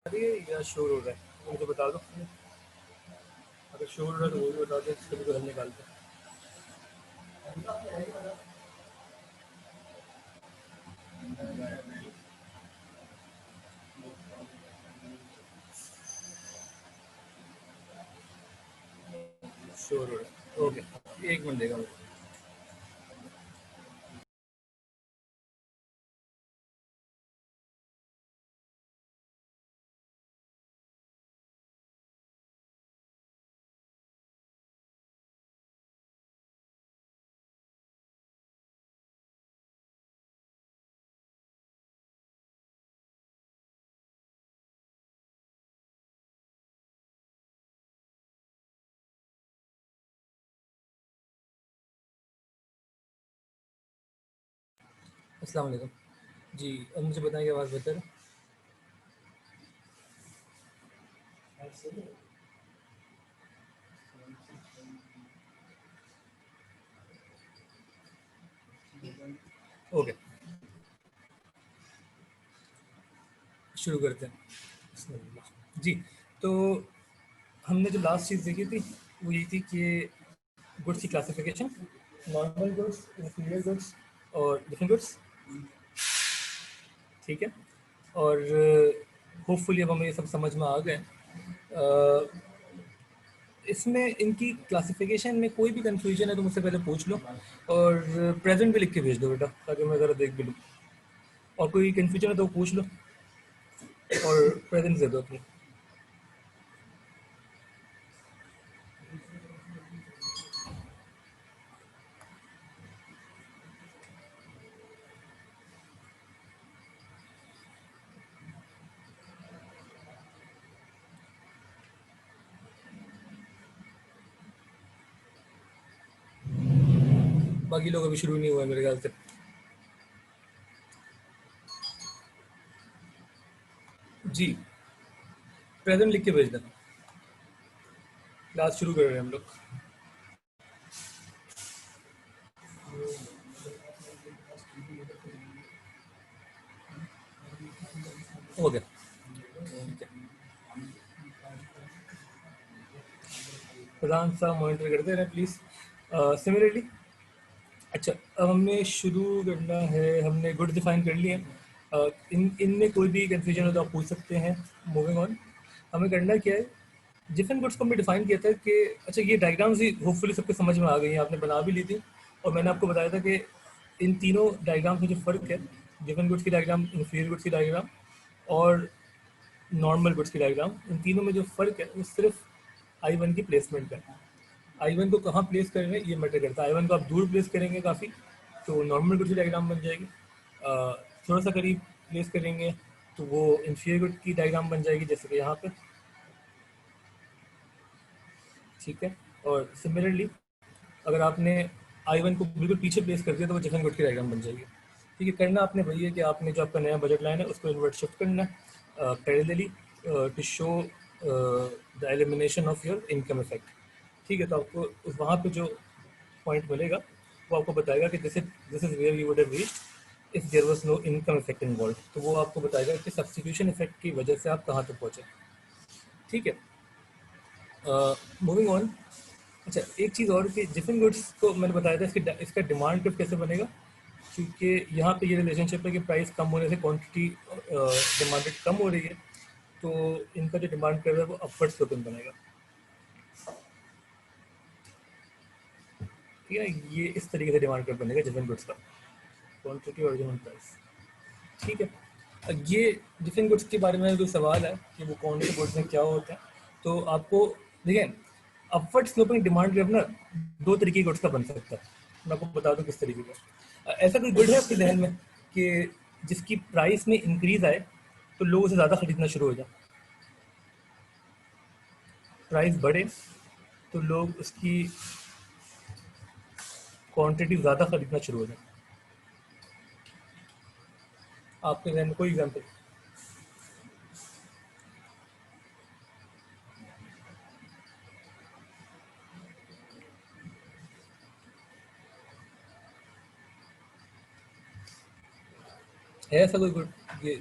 रही है या शोर हो रहा है मुझे बता दो। अगर शोर हो रहा है तो वो भी बता दो, कभी तो हल निकालते हैं। शोर हो रहा है, ओके, एक मिनट देगा मुझे। अस्सलाम वालेकुम जी। अब मुझे बताइए, आवाज़ बेहतर है? ओके, शुरू करते हैं। बिस्मिल्लाह। जी, तो हमने जो लास्ट चीज़ देखी थी वो ये थी कि गुड्स की classification, normal goods, inferior goods और डिफरेंट गुड्स। ठीक है, और होपफुली अब हमें ये सब समझ में आ गए। इसमें इनकी क्लासिफिकेशन में कोई भी कंफ्यूजन है तो मुझसे पहले पूछ लो, और प्रेजेंट भी लिख के भेज दो बेटा, ताकि मैं ज़रा देख भी लूँ। और कोई कंफ्यूजन है तो पूछ लो और प्रेजेंट दे दो अपनी। बाकी लोग अभी शुरू नहीं हुआ है मेरे ख्याल से। जी, प्रेजेंट लिख के भेज देना। क्लास शुरू कर रहे हैं हम लोग। ओके, ठीक है। प्रधान साहब मॉनिटर करते रहे प्लीज़। सिमिलरली, अच्छा, अब हमें शुरू करना है। हमने गुड डिफाइन कर लिए हैं। इनमें कोई भी कंफ्यूजन हो तो आप पूछ सकते हैं। मूविंग ऑन, हमें करना क्या है। डिफरेंट गुड्स को हमने डिफाइन किया था कि, अच्छा, ये डायग्राम्स ही होपफुली सबके समझ में आ गई हैं, आपने बना भी ली थी। और मैंने आपको बताया था कि इन तीनों डायग्राम्स में जो फ़र्क है, डिफरेंट गुड्स की डायग्राम, इंफीरियर गुड्स की डायग्राम और नॉर्मल गुड्स की डायग्राम, इन तीनों में जो फ़र्क है वो सिर्फ I1 की प्लेसमेंट का है। I1 को कहाँ प्लेस कर रहे हैं ये मैटर करता है। I1 को आप दूर प्लेस करेंगे काफ़ी तो नॉर्मल गुड की डायग्राम बन जाएगी। थोड़ा सा करीब प्लेस करेंगे तो वो इंफीरियर गुड की डायग्राम बन जाएगी, जैसे कि यहाँ पे। ठीक है, और सिमिलरली अगर आपने I1 को बिल्कुल पीछे प्लेस कर दिया तो वो डिफरेंट गुड की डायग्राम बन जाएगी। ठीक है, करना आपने वही है कि आपने जो आपका नया बजट लाइन है उसको इन्वर्ट शिफ्ट करना है parallelly to show the elimination of your income effect. ठीक है, तो आपको उस वहाँ पे जो पॉइंट मिलेगा वो आपको बताएगा कि this is where you would have reached if there was no income effect involve. तो वो आपको बताएगा कि सब्स्टिट्यूशन इफेक्ट की वजह से आप कहाँ तक पहुँचे। ठीक है, मूविंग ऑन। अच्छा, एक चीज़ और कि डिफरेंट गुड्स को मैंने बताया था, इसका डिमांड कर्व कैसे बनेगा, क्योंकि यहाँ पे ये रिलेशनशिप है कि प्राइस कम होने से क्वांटिटी डिमांडेड कम हो रही है, तो इनका जो डिमांड कर्व है वो अपवर्ड स्लोपिंग बनेगा। ठीक है, ये इस तरीके से डिमांड कर्व बनेगा डिफरेंट गुड्स का, क्वांटिटी ओरिजिनल प्राइस। ठीक है, ये डिफरेंट गुड्स के बारे में जो सवाल है कि वो कौन से गुड्स में क्या होते हैं, तो आपको देखिए, अपवर्ड स्लोपिंग डिमांड कर्व ना दो तरीके के गुड्स का बन सकता है। मैं आपको बता दूं किस तरीके का। ऐसा कोई गुड है आपके जहन में कि जिसकी प्राइस में इंक्रीज आए तो लोग उसे ज़्यादा खरीदना शुरू हो जाए, प्राइस बढ़े तो लोग उसकी क्वांटिटी ज़्यादा खरीदना शुरू हो जाए? आपके जहन में कोई एग्जाम्पल है? ऐसा कोई गुड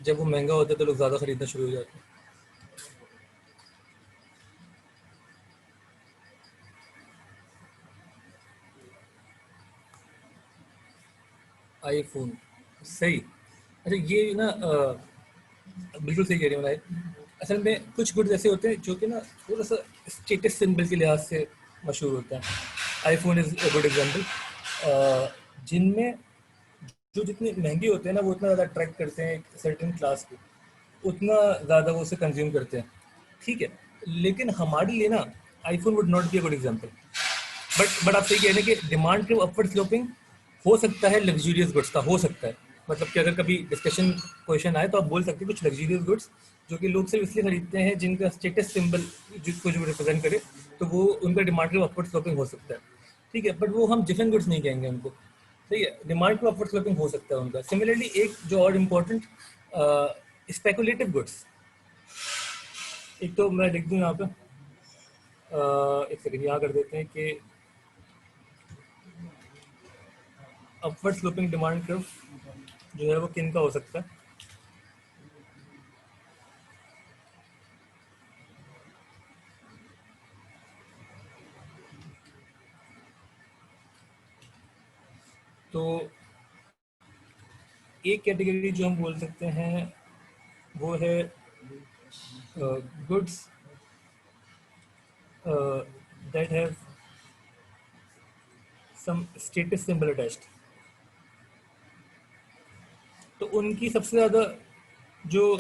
जब वो महंगा होता है तो लोग ज़्यादा खरीदना शुरू हो जाते हैं? आईफोन, सही। अच्छा ये ना बिल्कुल सही कह रही हो भाई। असल में कुछ गुड्स ऐसे होते हैं जो कि ना थोड़ा सा स्टेटस सिंबल के लिहाज से मशहूर होते हैं। IPhone is a good example, जिनमें जो जितने महंगे होते हैं ना वो उतना ज़्यादा अट्रैक्ट करते हैं एक सर्टेन क्लास को, उतना ज़्यादा वो उसे कंज्यूम करते हैं। ठीक है, लेकिन हमारे लिए ना iPhone would not be a good example. But आप सही कह रहे हैं कि डिमांड के अपवर्ड स्लोपिंग हो सकता है लग्जूरियस गुड्स का, हो सकता है। मतलब कि अगर कभी डिस्कशन क्वेश्चन आए तो आप बोल सकते हैं कुछ लग्जूरियस गुड्स जो कि लोग सिर्फ इसलिए खरीदते हैं जिनका स्टेटस सिंबल जिसको जो रिप्रेजेंट करे, तो वो उनका डिमांड के अपवर्ड स्लोपिंग हो सकता है। ठीक है, बट वो हम डिफरेंट गुड्स नहीं कहेंगे उनको। सही है, डिमांड के अपवर्ड स्लोपिंग हो सकता है उनका। सिमिलरली एक जो और इम्पोर्टेंट स्पेकुलेटिव गुड्स, एक तो मैं लिख दूँ यहाँ पे, एक सेकंड यहाँ कर देते हैं कि अपवर्ड स्लोपिंग डिमांड कर्व जो है वो किन का हो सकता है। तो एक कैटेगरी जो हम बोल सकते हैं वो है goods that have some status symbol attached. तो उनकी सबसे ज़्यादा जो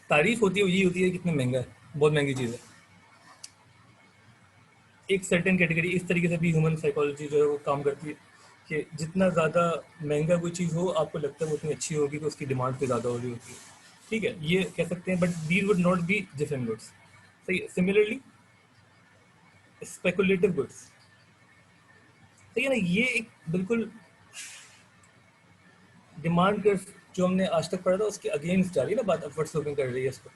तारीफ होती है वो ये होती है कितनी महंगा है, बहुत महंगी चीज़ है। एक सर्टेन कैटेगरी इस तरीके से भी ह्यूमन साइकोलॉजी जो है वो काम करती है कि जितना ज़्यादा महंगा कोई चीज़ हो आपको लगता है वो उतनी अच्छी होगी, तो उसकी डिमांड तो ज़्यादा हो रही होती है। ठीक है, ये कह सकते हैं, but these would not be different goods. सही है। सिमिलरली स्पेकुलेटिव गुड्स, सही है ना, ये एक बिल्कुल डिमांड कर्व जो हमने आज तक पढ़ा था उसके अगेंस्ट जा रही है ना बात, अपवर्ड स्लोपिंग कर रही है इसको।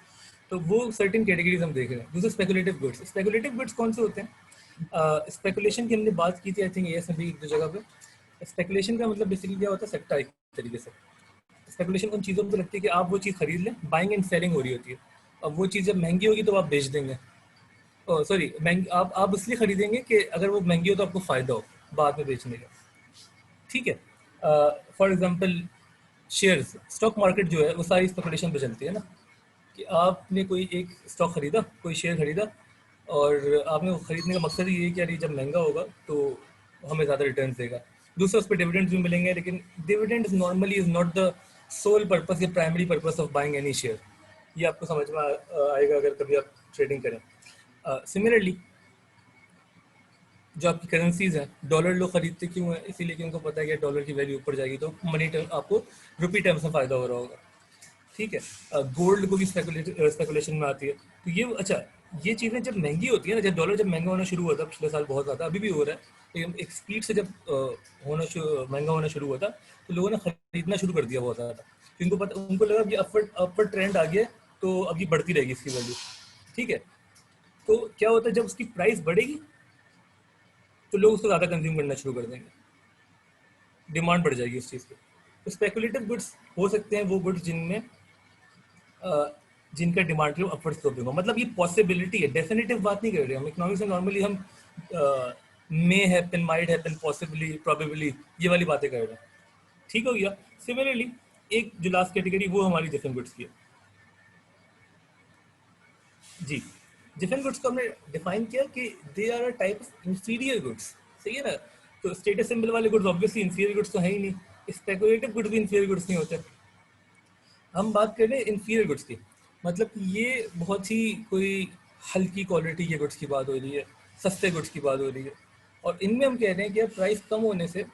तो वो सर्टेन कैटेगरीज हम देख रहे हैं। दूसरे स्पेकुलेटिव गुड्स, स्पेकुलेटिव गुड्स कौन से होते हैं? स्पेकुलेशन की हमने बात की थी आई थिंक एएस में भी एक दो जगह पे। स्पेकुलेशन का मतलब बेसिकली क्या होता है, सट्टा एक तरीके से। स्पेकुलेशन उन चीज़ों पर लगती है कि आप वो चीज़ खरीद लें, बाइंग एंड सेलिंग हो रही होती है। अब वो चीज़ जब महंगी होगी तो आप बेच देंगे, सॉरी महंगी आप इसलिए खरीदेंगे कि अगर वो महंगी हो तो आपको फ़ायदा हो बाद में बेचने का। ठीक है, for example shares, stock market जो है वो सारी स्पेकुलेशन पे चलती है ना, कि आपने कोई एक स्टॉक खरीदा, कोई शेयर खरीदा, और आपने वो खरीदने का मकसद ही ये है कि यार ये जब महंगा होगा तो हमें ज़्यादा रिटर्न देगा। दूसरा उस पर डिविडेंड्स भी मिलेंगे, लेकिन dividends normally is not the sole purpose या primary purpose of buying any share. ये आपको समझ में आएगा अगर कभी आप ट्रेडिंग करें। सिमिलरली जो आपकी करेंसीज हैं, डॉलर लोग खरीदते क्यों हैं? इसीलिए कि उनको पता है कि डॉलर की वैल्यू ऊपर जाएगी तो मनी टर्म आपको रुपी टर्म्स में फ़ायदा हो रहा होगा। ठीक है, गोल्ड को भी स्पेकुलेशन में आती है। तो ये अच्छा, ये चीज़ें जब महंगी होती है ना, जब डॉलर जब महंगा होना शुरू हुआ था पिछले साल बहुत ज़्यादा, अभी भी हो रहा है, लेकिन एक स्पीड से जब महंगा होना शुरू हुआ था तो लोगों ने खरीदना शुरू कर दिया बहुत ज़्यादा, क्योंकि उनको पता, उनको लगा कि अपवर्ड ट्रेंड आ गया है, तो अब ये बढ़ती रहेगी इसकी वैल्यू। ठीक है, तो क्या होता है जब उसकी प्राइस बढ़ेगी तो लोग उसको ज़्यादा कंज्यूम करना शुरू कर देंगे, डिमांड बढ़ जाएगी उस चीज़ की। तो स्पेकुलेटिव गुड्स हो सकते हैं वो गुड्स जिनमें जिनका डिमांड के अपवर्ड स्लोपिंग हो। मतलब ये पॉसिबिलिटी है, डेफिनेटिव बात नहीं कर रहे हम। इकोनॉमिक्स में नॉर्मली हम may happen, might happen, possibly, probably, ये वाली बातें कर रहे हैं। ठीक हो गया। सिमिलरली एक जो लास्ट कैटेगरी वो हमारी डिफरेंट गुड्स की है। जी, डिफरेंट गुड्स को हमने डिफाइन किया कि they are a type of inferior goods. सही है ना, तो स्टेटस सिंबल वाले गुड्स ऑब्वियसली इंफीरियर गुड्स तो है ही नहीं, स्पेकुलेटिव गुड्स भी इंफीरियर गुड्स नहीं होते। हम बात कर रहे हैं इंफीरियर गुड्स की, मतलब कि ये बहुत ही कोई हल्की क्वालिटी के गुड्स की बात हो रही है, सस्ते गुड्स की बात हो रही है, और इनमें हम कह रहे हैं कि प्राइस कम होने से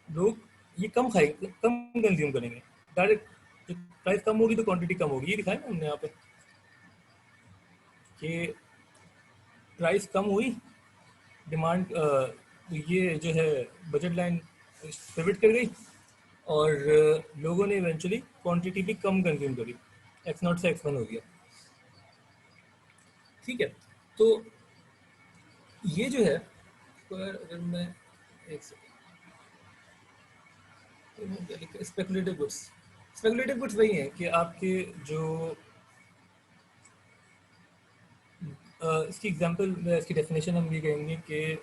लोग ये कम खाएंगे, कम कंज्यूम करेंगे। डायरेक्ट प्राइस कम होगी तो क्वांटिटी कम होगी, ये दिखाया ना हमने यहाँ पे कि प्राइस कम हुई, डिमांड ये जो है बजट लाइन पिवट कर गई, और लोगों ने इवेंचुअली क्वांटिटी भी कम कंज्यूम करी, एक्स नॉट से एक्स वन हो गया। ठीक है, तो ये जो है, अगर मैं एक second, speculative goods, speculative goods वही हैं कि आपके जो इसकी एग्जांपल, इसकी डेफिनेशन हम ये कहेंगे कि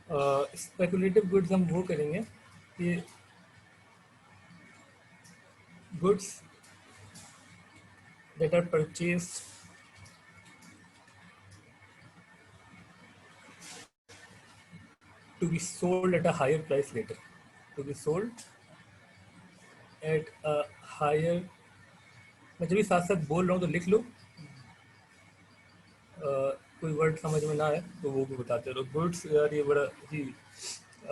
स्पेकुलेटिव गुड्स हम वो करेंगे कि goods that are purchased to be sold at a higher price later. To be sold at a higher, मैं जब भी साथ साथ बोल रहा हूँ तो लिख लो, कोई वर्ड समझ में ना आए तो वो भी बताते रहो. गुड्स यार ये बड़ा ही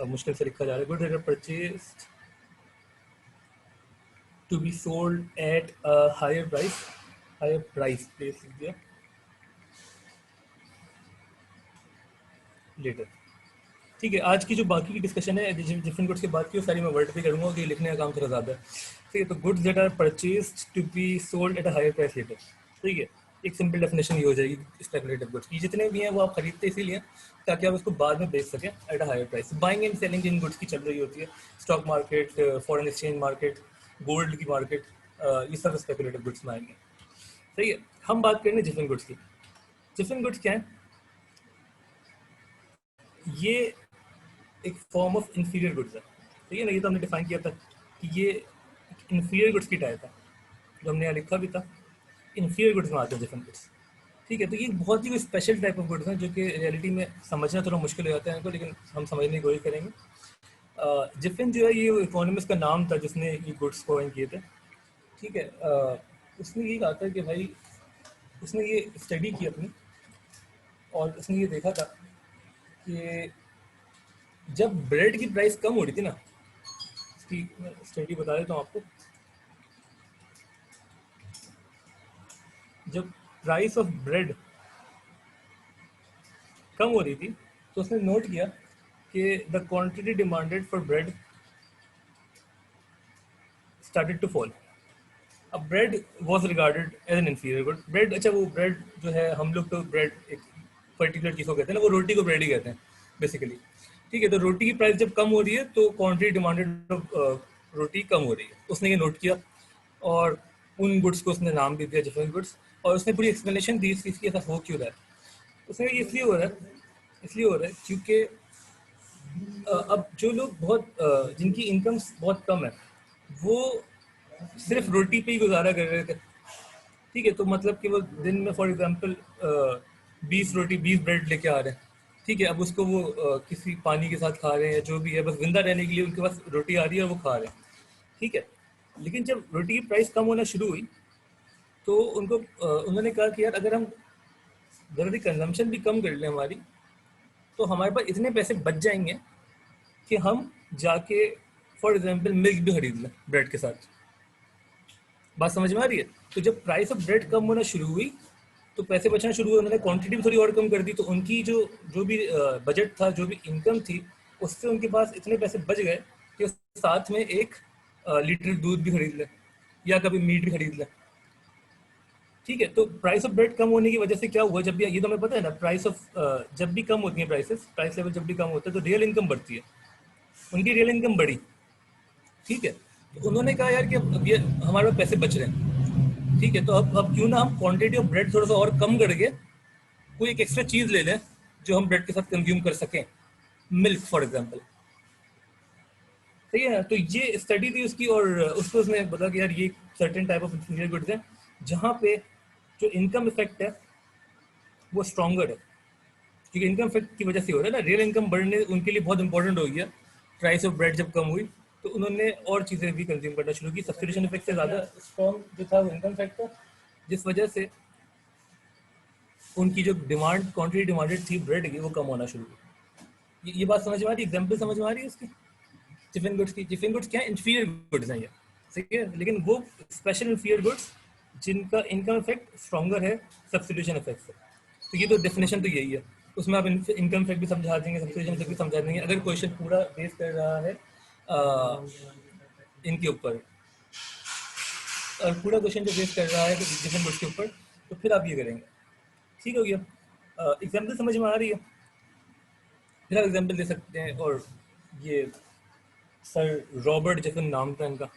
मुश्किल से लिखा जा रहा है. Goods are purchased to be sold at a higher price. Higher price place लिख दिया लेटर. ठीक है, आज की जो बाकी की डिस्कशन है डिफरेंट गुड्स की बात की वो सारी मैं वर्ड पे करूँगा कि लिखने का काम थोड़ा ज़्यादा है. ठीक है, तो goods that are purchased to be sold at a higher price later. ठीक है, एक सिंपल डेफिनेशन ये हो जाएगी स्पेकुलेटिव गुड्स की. जितने भी हैं वो आप खरीदते इसीलिए ताकि आप उसको बाद में बेच सकें at a higher price. Buying and selling जिन गुड्स की चल रही होती है, stock market, foreign exchange market, gold की मार्केट, ये सब स्पेकुलेटिव गुड्स में आएंगे. सही है, हम बात करेंगे जिफिन गुड्स की. जिफिन गुड्स क्या है? ये एक फॉर्म ऑफ इंफीरियर गुड्स है. ठीक है ना, ये तो हमने डिफाइन किया था कि ये इंफीरियर गुड्स की टाइप है, जो हमने यहाँ लिखा भी था. इंफीरियर गुड्स में आते हैं डिफरेंट गुड्स. ठीक है, तो ये बहुत ही स्पेशल टाइप ऑफ गुड्स हैं जो कि रियलिटी में समझना थोड़ा मुश्किल हो जाता है इनको, लेकिन हम समझने की कोशिश करेंगे. जिफिन जो है ये इकोनॉमिस्ट का नाम था जिसने ये गुड्स कॉइन किए थे. ठीक है, उसने ये कहा था कि भाई, उसने ये स्टडी की अपनी और उसने ये देखा था कि जब ब्रेड की प्राइस कम हो रही थी ना, इसकी स्टडी बता देता हूँ आपको. जब प्राइस ऑफ ब्रेड कम हो रही थी तो उसने नोट किया कि the quantity demanded for bread started to fall. अब bread was regarded as an inferior good. Bread, अच्छा वो ब्रेड जो है, हम लोग तो ब्रेड एक पर्टिकुलर चीज़ को कहते हैं ना, वो रोटी को ब्रेड ही कहते हैं बेसिकली. ठीक है, तो रोटी की प्राइस जब कम हो रही है तो क्वांटिटी डिमांडेड रोटी कम हो रही है. उसने ये नोट किया और उन गुड्स को उसने नाम भी दिया डिफरेंट गुड्स. और उसने पूरी एक्सप्लेनेशन दी इस चीज़ की, ऐसा हो क्यों रहा है. उसने ये इसलिए हो रहा है क्योंकि अब जो लोग बहुत जिनकी इनकम बहुत कम है वो सिर्फ रोटी पे ही गुजारा कर रहे थे. ठीक है, तो मतलब कि वो दिन में फॉर एग्जांपल 20 रोटी 20 ब्रेड लेके आ रहे हैं. ठीक है, अब उसको वो किसी पानी के साथ खा रहे हैं या जो भी है, बस जिंदा रहने के लिए उनके पास रोटी आ रही है और वो खा रहे हैं. ठीक है, लेकिन जब रोटी की प्राइस कम होना शुरू हुई तो उन्होंने कहा कि यार अगर हम ज़रूरी कंजम्पशन भी कम कर लें हमारी, तो हमारे पास इतने पैसे बच जाएंगे कि हम जाके फॉर एग्जांपल मिल्क भी खरीद लें ब्रेड के साथ. बात समझ में आ रही है? तो जब प्राइस ऑफ ब्रेड कम होना शुरू हुई तो पैसे बचना शुरू हुए. उन्होंने क्वांटिटी भी थोड़ी और कम कर दी, तो उनकी जो जो भी बजट था, जो भी इनकम थी, उससे उनके पास इतने पैसे बच गए कि साथ में 1 लीटर दूध भी खरीद ले या कभी मीट भी खरीद ले. ठीक है, तो प्राइस ऑफ ब्रेड कम होने की वजह से क्या हुआ, जब भी ये तो हमें पता है ना, प्राइस ऑफ जब भी कम होती है प्राइस लेवल जब भी कम होता है तो रियल इनकम बढ़ती है. उनकी रियल इनकम बढ़ी. ठीक है, तो उन्होंने कहा यार कि अब ये हमारे पास पैसे बच रहे हैं. ठीक है, तो अब क्यों ना हम क्वांटिटी ऑफ ब्रेड थोड़ा सा और कम करके कोई एक एक्स्ट्रा चीज़ ले लें जो हम ब्रेड के साथ कंज्यूम कर सकें. Milk for example. सही है, तो ये स्टडी थी उसकी और उसको उसने बताया कि यार ये certain type of inferior goods हैं जहाँ पे जो इनकम इफेक्ट है वो स्ट्रॉन्गर है. क्योंकि इनकम इफेक्ट की वजह से हो रहा है ना, रियल इनकम बढ़ने उनके लिए बहुत इंपॉर्टेंट हो गया. प्राइस ऑफ ब्रेड जब कम हुई तो उन्होंने और चीज़ें भी कंज्यूम करना शुरू की. सब्सटीट्यूशन इफेक्ट से ज़्यादा स्ट्रॉन्ग जो था वो इनकम इफेक्ट था, जिस वजह से उनकी जो डिमांड क्वांटिटी डिमांडेड थी ब्रेड की वो कम होना शुरू हुई. ये बात समझ में आ रही है? एग्जाम्पल समझ में आ रही है इसकी? टिफिन गुड्स की, टिफिन गुड्स क्या है? इंफीरियर गुड्स हैं ये. ठीक है, लेकिन वो स्पेशल इंफीरियर गुड्स जिनका इनकम इफेक्ट स्ट्रॉन्गर है सब्सटीट्यूशन इफेक्ट से. तो ये तो डेफिनेशन तो यही है. उसमें आप इनकम इफेक्ट भी समझा देंगे, सब्सटीट्यूशन इफेक्ट भी समझा देंगे. अगर क्वेश्चन पूरा बेस कर रहा है इनके ऊपर, और पूरा क्वेश्चन जो बेस कर रहा है तो टिफिन गुड्स के ऊपर, तो फिर आप ये करेंगे. ठीक हो गया? एग्जाम्पल समझ में आ रही है? फिर आप एग्जाम्पल दे सकते हैं. और ये सर रॉबर्ट जेफन नाम था इनका,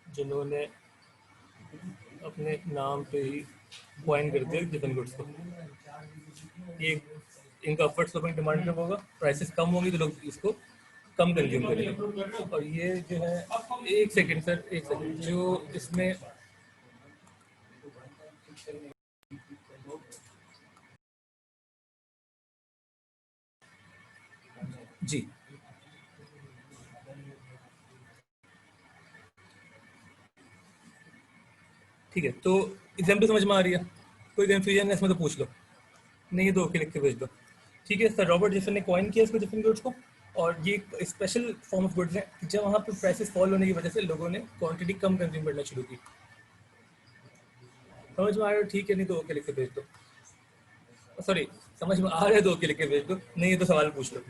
जिन्होंने अपने नाम पे ही कॉइन कर दिया जेफन गुड्स को. एक इनका अपवर्ड स्लोपिंग डिमांड कर्व होगा, प्राइसेस कम होंगी तो लोग इसको कम कंज्यूम करेंगे। और ये जो है, एक सेकंड सर, एक सेकंड, जो इसमें जी ठीक है, तो एग्जाम्पल समझ में आ रही है? कोई कन्फ्यूजन है इसमें तो पूछ लो, नहीं है तो ओके लिख के भेज दो। ठीक है सर, रॉबर्ट जेफर ने कॉइन किया इसको, डिफरेंट गुड्स को, और ये एक स्पेशल फॉर्म ऑफ गुड्स है जब वहाँ पे प्राइसेस फॉल होने की वजह से लोगों ने क्वांटिटी कम कंज्यूम करना शुरू की। समझ में आ रहा है? ठीक है, नहीं तो ओके लिख के भेज दो। सॉरी, समझ में आ रहा है तो ओके लिख के भेज दो, नहीं है तो सवाल पूछ लो।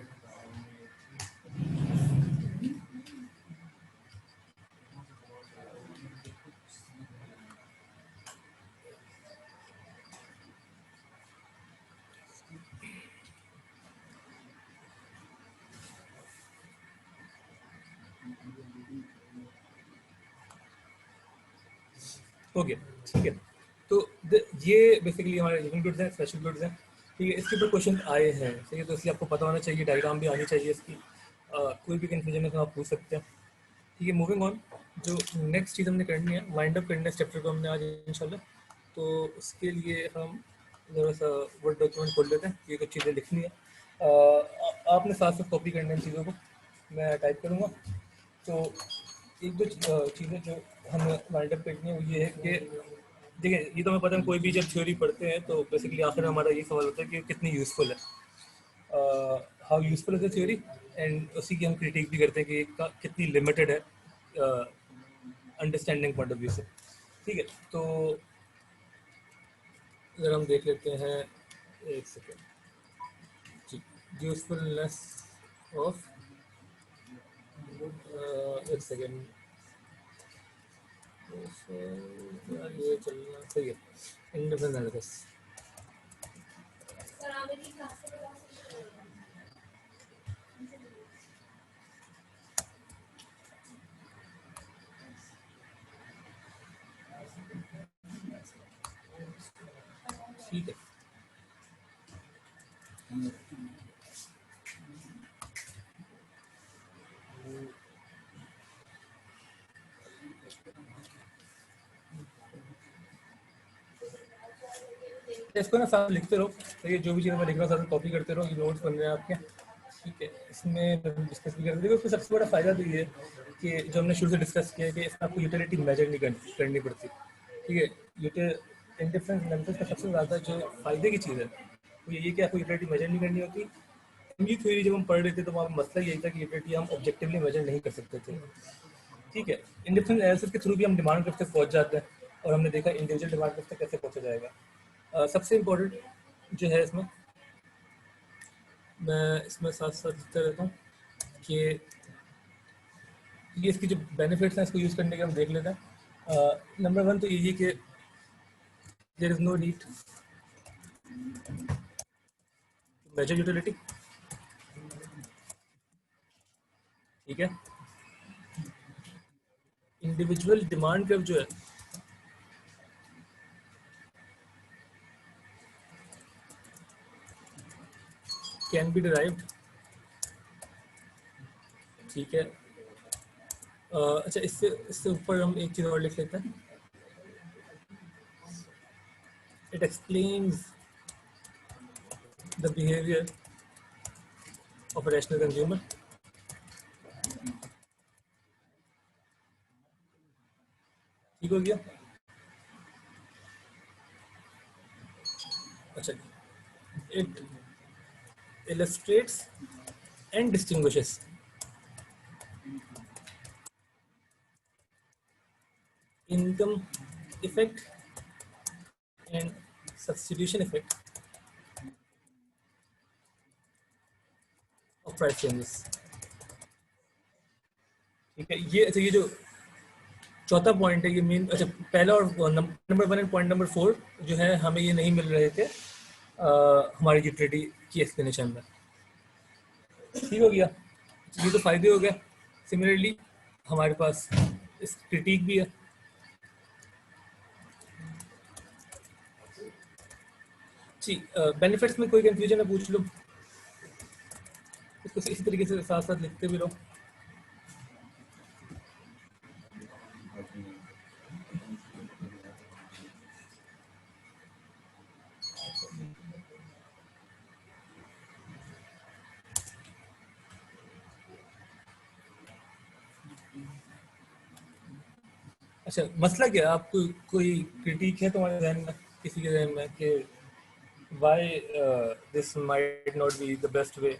ओके ठीक है, तो ये बेसिकली हमारे लिविंग गुड्स हैं, स्पेशल गुड्स हैं। ठीक है, इसके ऊपर क्वेश्चन आए हैं, ठीक है, तो इसलिए आपको पता होना चाहिए, डायग्राम भी आनी चाहिए इसकी। कोई भी कन्फ्यूजन है तो आप पूछ सकते हैं। ठीक है, मूविंग ऑन, जो नेक्स्ट चीज़ हमने करनी है, वाइंड अप करना है चैप्टर को हमने आज इंशाल्लाह। तो उसके लिए हम ज़रा सा वर्ड डॉक्यूमेंट खोल लेते हैं, ये कुछ चीज़ें लिखनी है। आपने साथ साथ कॉपी करना है इन चीज़ों को, मैं टाइप करूँगा। तो एक दो चीज़ें जो हमें वाइंड अप करनी है वो ये है कि देखिए, ये तो हमें पता है, कोई भी जब थ्योरी पढ़ते हैं तो बेसिकली आखिर में हमारा ये सवाल होता है कि कितनी यूज़फुल है, how useful is the theory, and उसी की हम क्रिटिक भी करते हैं कि कितनी लिमिटेड है अंडरस्टैंडिंग पॉइंट ऑफ व्यू से। ठीक है, तो अगर हम देख लेते हैं, एक सेकेंड जी, यूज़फुलनेस ऑफ, एक सेकेंड, ये चलना सही है, इंडिपेंडेंट एनालिसिस। ठीक है, इसको ना साथ लिखते रहो, तो ये जो भी चीज़ मैं लिख रहा हूँ साथ कॉपी करते रहो, ये नोट्स बन रहे हैं आपके। ठीक है, इसमें डिस्कस भी करते, देखो इसमें सबसे बड़ा फ़ायदा तो ये है कि जो हमने शुरू से डिस्कस किया है कि इसमें आपको यूटिलिटी मेजर नहीं करनी पड़ती। ठीक है, इंडिफरेंस एनालिसिस का सबसे ज़्यादा जो फ़ायदे की चीज़ है वो यही कि आपको यूटिलिटी मेजर नहीं करनी होती। ये थ्योरी जब हम पढ़ रहे थे तो वहाँ मसला यही था कि यूटिलिटी हम ऑब्जेक्टिवली मेजर नहीं कर सकते थे। ठीक है, इंडिफरेंस एनालिसिस के थ्रू भी हम डिमांड ड्रिफ्ट तक पहुँच जाते हैं, और हमने देखा इंडिविजुअल डिमांड ड्रिफ्ट तक कैसे पहुँचा जाएगा। सबसे इम्पोर्टेंट जो है इसमें, मैं इसमें साथ साथ लिखता रहता हूँ कि ये इसकी जो बेनिफिट्स हैं इसको यूज़ करने के हम देख लेते हैं। नंबर वन तो ये कि there is no need major utility. ठीक है, इंडिविजुअल डिमांड कर्व जो है कैन बी डिराइव्ड। ठीक है, अच्छा, इससे इससे ऊपर हम एक चीज़ और लिख लेते हैं, it explains the behaviour of a rational consumer. ठीक हो गया? अच्छा, it illustrates and distinguishes income effect and substitution effect of price changes। ठीक है, ये अच्छा, ये जो चौथा पॉइंट है ये मेन, अच्छा पहला और number one and point number four जो है हमें ये नहीं मिल रहे थे हमारी यूटिलिटी की एक्सप्लेनेशन में। ठीक हो गया, ये तो फायदे हो गए। सिमिलरली हमारे पास इस क्रिटिक भी है। जी, बेनिफिट्स में कोई कंफ्यूजन है पूछ लो। इसको इसी तरीके से साथ साथ लिखते भी रहो। अच्छा, मसला क्या है? आपको कोई क्रिटिक है तुम्हारे जहन में, किसी के जहन में, कि why this might not be the best way?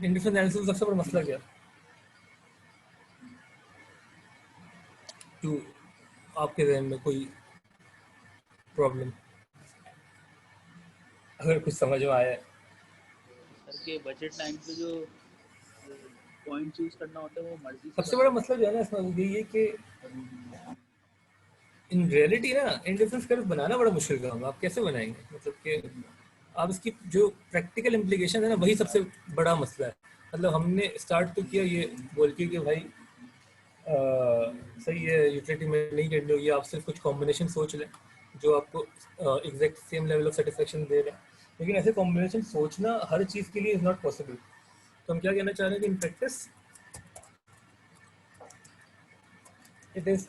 Indifference analysis सबसे बड़ा मसला क्या है? क्यों आपके जहन में कोई प्रॉब्लम, अगर कुछ समझ में आया है? सर के बजट लाइन पे जो पॉइंट चूज करना होता है वो मर्जी से सबसे बड़ा करना मसला जो है ना इसमें वो यही है कि इन रियलिटी ना इंडिफरेंस कर्व बनाना बड़ा मुश्किल काम है। आप कैसे बनाएंगे? मतलब कि आप इसकी जो प्रैक्टिकल इम्प्लीकेशन है ना, वही सबसे बड़ा मसला है। मतलब हमने स्टार्ट तो किया ये बोल के कि भाई सही है, यूटिलिटी में नहीं करनी होगी, आप सिर्फ कुछ कॉम्बिनेशन सोच लें जो आपको exact same level of satisfaction दे रहे हैं। लेकिन ऐसे कॉम्बिनेशन सोचना हर चीज़ के लिए इज़ नॉट पॉसिबल। तो हम क्या कहना चाह रहे हैं कि in practice it is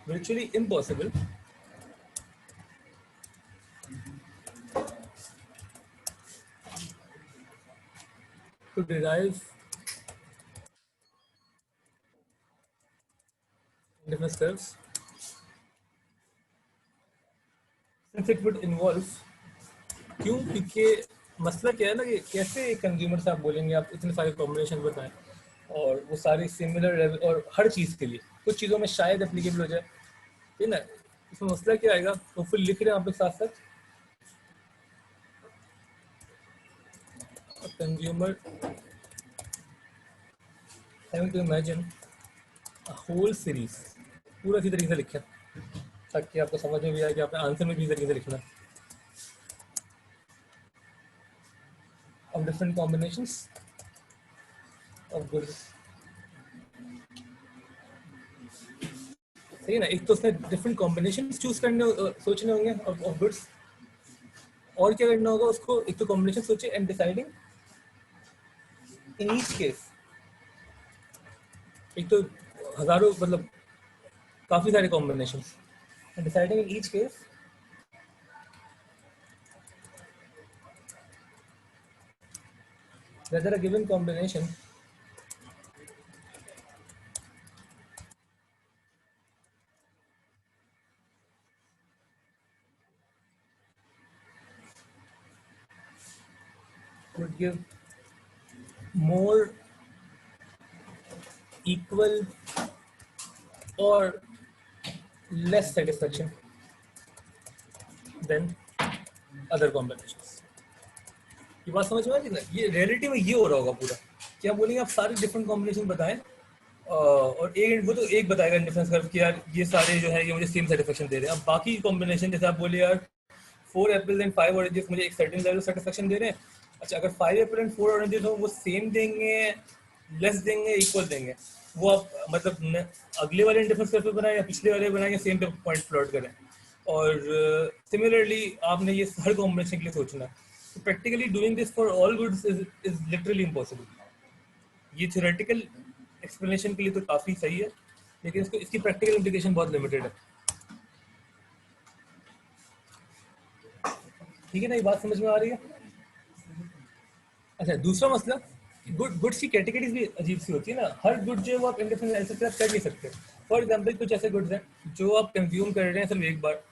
virtually impossible to derive difference curves since it would involve, क्यों? क्योंकि मसला क्या है ना कि कैसे एक कंज्यूमर से आप बोलेंगे आप इतने सारे कॉम्बिनेशन बताएं और वो सारे सिमिलर लेवल और हर चीज़ के लिए, कुछ चीज़ों में शायद एप्लीकेबल हो जाए, है ना? इसमें मसला क्या आएगा? तो फिर लिख रहे हैं आप लोग साथ साथ, consumer having to imagine a whole series, पूरा इसी तरीके से लिखें ताकि आपको समझ में भी आए कि आपने आंसर में भी इसी तरीके से लिखना of different combinations of goods। सही है ना? एक तो उसने डिफरेंट कॉम्बिनेशन चूज करने सोचने होंगे ऑफ गुड्स, और क्या करना होगा उसको? एक तो कॉम्बिनेशन सोचे and deciding in each case, एक तो हजारों मतलब काफी सारे combination, and deciding in each case whether a given combination would give more equal or less satisfaction than other combinations। ये बात समझ में आ रही है ना? ये रियलिटी में ये हो रहा होगा पूरा। क्या बोलेंगे आप? सारे डिफरेंट कॉम्बिनेशन बताएं और एक वो तो एक बताएगा डिफरेंस कर्व कि यार ये सारे जो है ये मुझे सेम सेटिस्फेक्शन दे रहे हैं। अब बाकी कॉम्बिनेशन जैसे आप बोले यार 4 एप्पल एंड 5 ऑरेंजेस मुझे एक सर्टेन लेवल सेटिस्फेक्शन दे रहे हैं। अच्छा, अगर 5 एप्पल एंड 4 ऑरेंजेस हो वो सेम देंगे, लेस देंगे, इक्वल देंगे, वो आप मतलब अगले वाले इंडिफरेंस कर्व पे बनाए या पिछले वाले बनाएंगे, सेम पे पॉइंट प्लॉट करें। और सिमिलरली आपने ये हर कॉम्बिनेशन के लिए सोचना है। तो practically doing this for all goods is literally impossible. ये थ्योरेटिकल एक्सप्लेनेशन के लिए तो काफ़ी सही है, लेकिन इसको इसकी प्रैक्टिकल इम्प्लीकेशन बहुत लिमिटेड है। ठीक है ना? ये बात समझ में आ रही है? अच्छा, दूसरा मसला, गुड्स की कैटेगरीज भी अजीब सी होती है ना। हर गुड जो है वो आप इंडिपेंडेंट ऐसे कर नहीं सकते। फॉर एग्जांपल कुछ ऐसे गुड्स हैं जो आप कंज्यूम कर रहे हैं सिर्फ एक बार,